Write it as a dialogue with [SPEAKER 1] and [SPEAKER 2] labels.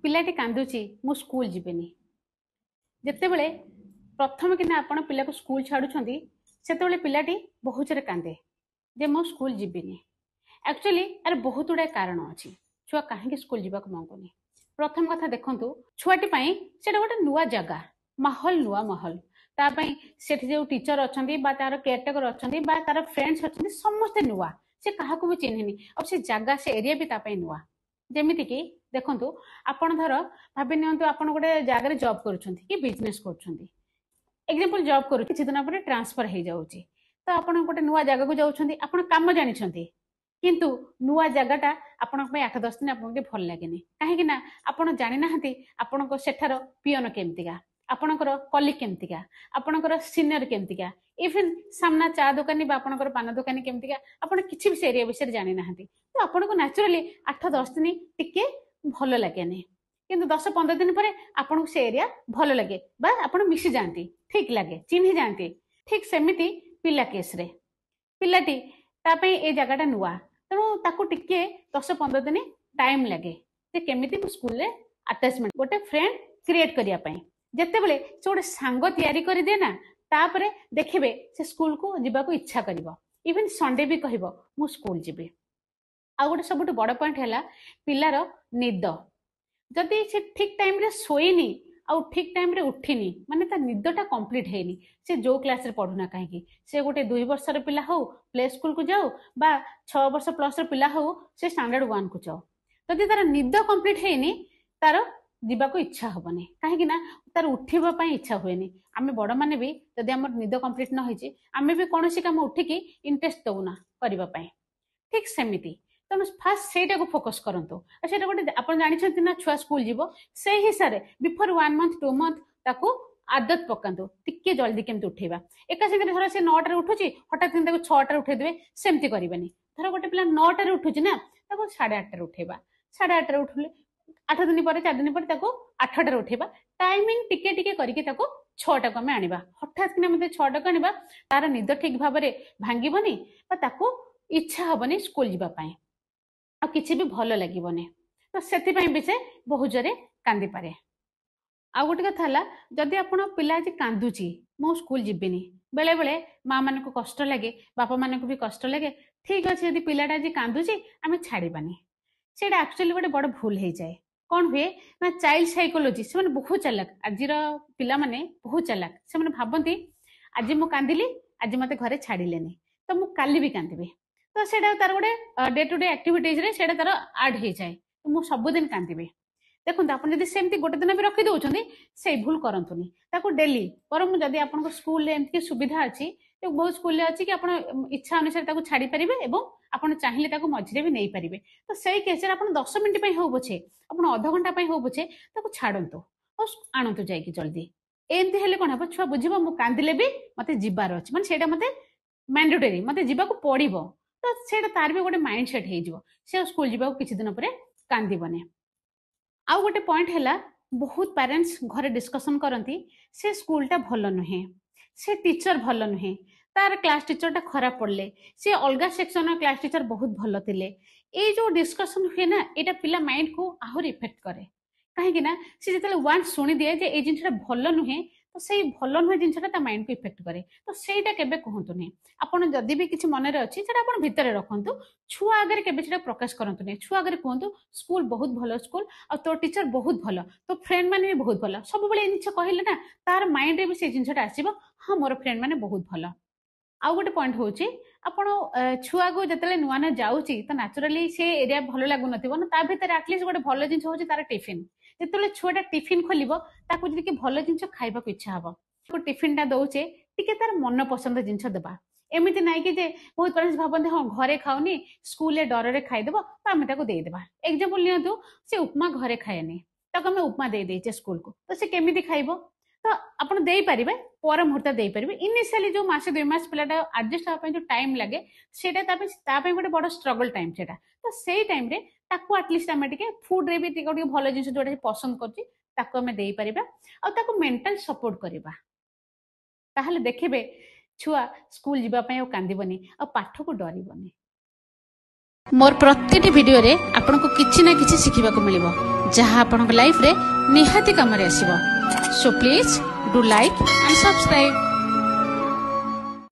[SPEAKER 1] पिलाटी कांदुची मु स्कूल जीवेनी जितेबले प्रथम कि आपण पिला को स्कूल छाड़ुछंती सेतेबले पिलाटी बहुत जोरे कांदे जे मु स्कूल जीवेनी। एक्चुअली यार बहुत गुड़ाए कारण अच्छी छुआ कहीं स्कूल जावाक मंगुनी। प्रथम कथा देखंतु छुआटी पई सेटा गोटे नुआ जगह माहौल नुआ माहौल तापई सेठी जो टीचर अच्छंती बा तार केयरटेकर अच्छंती बा तार फ्रेंड्स अच्छंती समस्त नुआ से काहाकू भी चिन्हिनी और से जगह से एरिया भी तापई नुआ। जेमिति कि देखंतु आपण धर भाबि नियंतु आपण गोटे जगह रे जॉब करूछंती कि बिजनेस करूछंती एग्जांपल जॉब करू किछि दिन पर ट्रांसफर हे जाउची तो आपण गोटे नुआ जगह को जाउछंती आपण काम जानिछंती किंतु नुआ जगहटा आपण 8-10 दिन आपन भल लागेनी काहे कि ना आपण जानि नाहंती आपण को सेठार पियन केमतिका आपणकर कलिग केमतिका आपणकर सीनियर केमतिका इवन सामना चा दुकानी बा आपणकर पान दुकानी केमतिका आपण किछि भी एरिया विषय जानि नाहंती तो आपण को नेचुरली 8-10 दिन टिके भल लागेनी किंतु 10-15 दिन पर आपण को से एरिया भल लगे बा आपण मिसी जानती ठीक लगे चिन्हि जानती। ठीक सेमिति पिला केस रे पिलाटी तापई ए जगहटा नुआ तेणु ताकू टिके 10-15 दिन टाइम लगे जे केमिति स्कूल रे अटैचमेंट गोटे फ्रेंड क्रिएट करिया पई जत्ते बेले से गोटे सांग तैयारी कर दे ना तापरे देखिबे से स्कूल को जीवा को इच्छा करिवो इवन संडे भी कहबो मु स्कूल जीबे। आ गोटे सबुठ बड़ पॉइंट हैला पिलार निद जदि से ठीक टाइम रे सोईनी आउ ठीक टाइम रे उठिनी माने ता निदटा कंप्लीट हेनी से जो क्लास रे पढुना काहेकि से गोटे 2 वर्षर पिला हो प्ले स्कूल को जाओ बा 6 वर्ष प्लस रो पिला हो से स्टैंडर्ड 1 को जाओ जदि तार निद कंप्लीट हेनी तार जीवा को इच्छा हबनी काहेकि ना तार उठिबा पई इच्छा होएनी। आमे बड़ माने भी जदि हमर निद कंप्लीट न होइची आमे भी कोनोसी काम उठिकी इंटरेस्ट दउना करिबा पई ठीक सेमिति तेणु फास्ट सेटा को फोकस करंतु सेटा गोटे आपण जानिछंती ना छुआ स्कूल जीवो से हिसारे बिफोर 1 मंथ 2 मंथ ताको आदत पकांतु टिके जल्दी केमति उठेबा एका संगे धर से 9 टा उठुची हठात दिन ताको 6 टा उठे देबे सेमति करिबेनी धर गोटे पिला 9 टा उठुची ना ताको 8:30 टा उठेबा 8:30 टा उठले 8 दिन पर 4 दिन पर ताको 8 टा उठेबा टाइमिंग टिके टिके करके ताको 6 टा को आनिबा हठात किना मते 6 टा को आनिबा तार निद ठीक भाबरे भांगीबनी बा ताको इच्छा हबनी स्कूल जीवा पई आ किछि भी भल लागिबनी तो सेति पई भी से बहुत जोरे कांदी पारे। आ गोटे कथा हला जदि आपण पिला जे कांदुची मो स्कूल जीबेनी बेले बेले मां माने को कष्ट लागे बापा माने को भी कष्ट लागे ठीक अछि यदि पिलाटा जे कांदुची आमे छाड़ीबानी सेटा एक्चुअली गोटे बड़ भूल हे जाए कौन हुए ना चाइल्ड साइकोलॉजी से माने बहुत चालाक आजिर पिला माने बहुत चालाक से माने भाबंती आज मु कांदिली आज मते घरे छाड़िलेनी तो मु काली भी कांदिबे तो सेटा तार गोटे डे टू डे एक्टिविटीज रे सेटा तार ऐड हे जाए तो मु सब दिन कांदिबे देखो आपण जदि सेमती गोटे दिन भी रखी दउछंदी से भूल करंतुनी ताको डेली पर मु जदि आपण को स्कूल रे एमती सुविधा अछि तो बहुत स्कूल रे अछि कि आपण इच्छा अनुसार ताको छाड़ी परिबे एवं आपण चाहिले ताको मझिरे भी नै परिबे तो सेही केस रे आपण 10 मिनिट पई हो बछे आपण आधा घंटा पई हो बछे ताको छाडंतु और आणंतु जाई कि जल्दी एमती हेले कोन हबो छुआ बुझिबो मु कांदिले भी मते जिबार अछि माने सेटा मते मैंडेटरी मते जिबा को पड़िबो तो सेटा तार भी गोटे माइंड सेट हे जिवो से स्कूल जिबा को किछि दिन परे कांदिबने। आ गोटे पॉइंट हैला बहुत पेरेंट्स घरे डिस्कशन करंती से स्कूलटा भल नुहे से टीचर भल नुहे तार क्लास टीचरटा खराब पड़ले से अलगा सेक्शन क्लास टीचर बहुत भल थिले ए जो डिस्कशन हुए ना एटा पिला माइंड को आहुर इफेक्ट करे काहे ना से जतले वन सुनी दिए जे ए जिनसटा भल नुहे तो सेही भल नुहे जिनसटा ता माइंड को इफेक्ट करे तो सेटा केबे कहंतु नै आपण जदी भी किछि मन रे अछि सेटा आपण भितरे रखंतु छुआ आगे केबे सेटा प्रकाश करंतु नै छुआ आगे कहंतु स्कूल बहुत भलो स्कूल आ तो टीचर बहुत भलो तो फ्रेंड माने भी बहुत भलो सब बेले इनिछ कहिले ना तार माइंड रे भी से जिनसटा आसीबो हां मोर फ्रेंड माने बहुत भलो। आ गोटे पॉइंट होची आपण छुआ को जतले नुआ न जाउची तो नेचुरली से एरिया भलो लागु नथिबो ना ता भितर एटलीस्ट गोटे भलो जिंस होची तार टिफिन जतले छुआटा टिफिन खोलिबो ताकू जदि कि भलो जिंस खाइबा को इच्छा हबो को टिफिन टा दउचे टिके तार मन पसंद जिंस देबा एमिति नाइ कि जे बहुत पेरेंट्स भाबंते हां घरे खाउनी स्कूल रे डर रे खाइ देबो तो आमे ताको देइ देबा एग्जांपल लियंतु से उपमा घरे खायनी ताको आमे उपमा देइ देइचे स्कूल को तो से केमिति खाइबो तो आपण देइ परिबे पर मुहूर्त देइ परिबे इनिशियली जो मासे 2 मास पिलाटा एडजस्ट आ जो टाइम लागे सेटा ता पे गोटे बड़ स्ट्रगल टाइम सेटा तो सेही टाइम रे ताको एटलीस्ट आमे टिके फूड रे भी टिके भलो जिंस जोडे पसंद करची ताको आमे देइ परिबा आ ताको मेंटल सपोर्ट करिबा ताहले देखिबे छुआ स्कूल जीवा पई ओ कांदिबनी आ पाठ को डरिबनी। मोर प्रतिटी वीडियो रे आपन को किछि ना किछि सिखिबा को मिलिबो जहाँ आपन लाइफ रे निहाती काम रे आसीबो। So please do like and subscribe.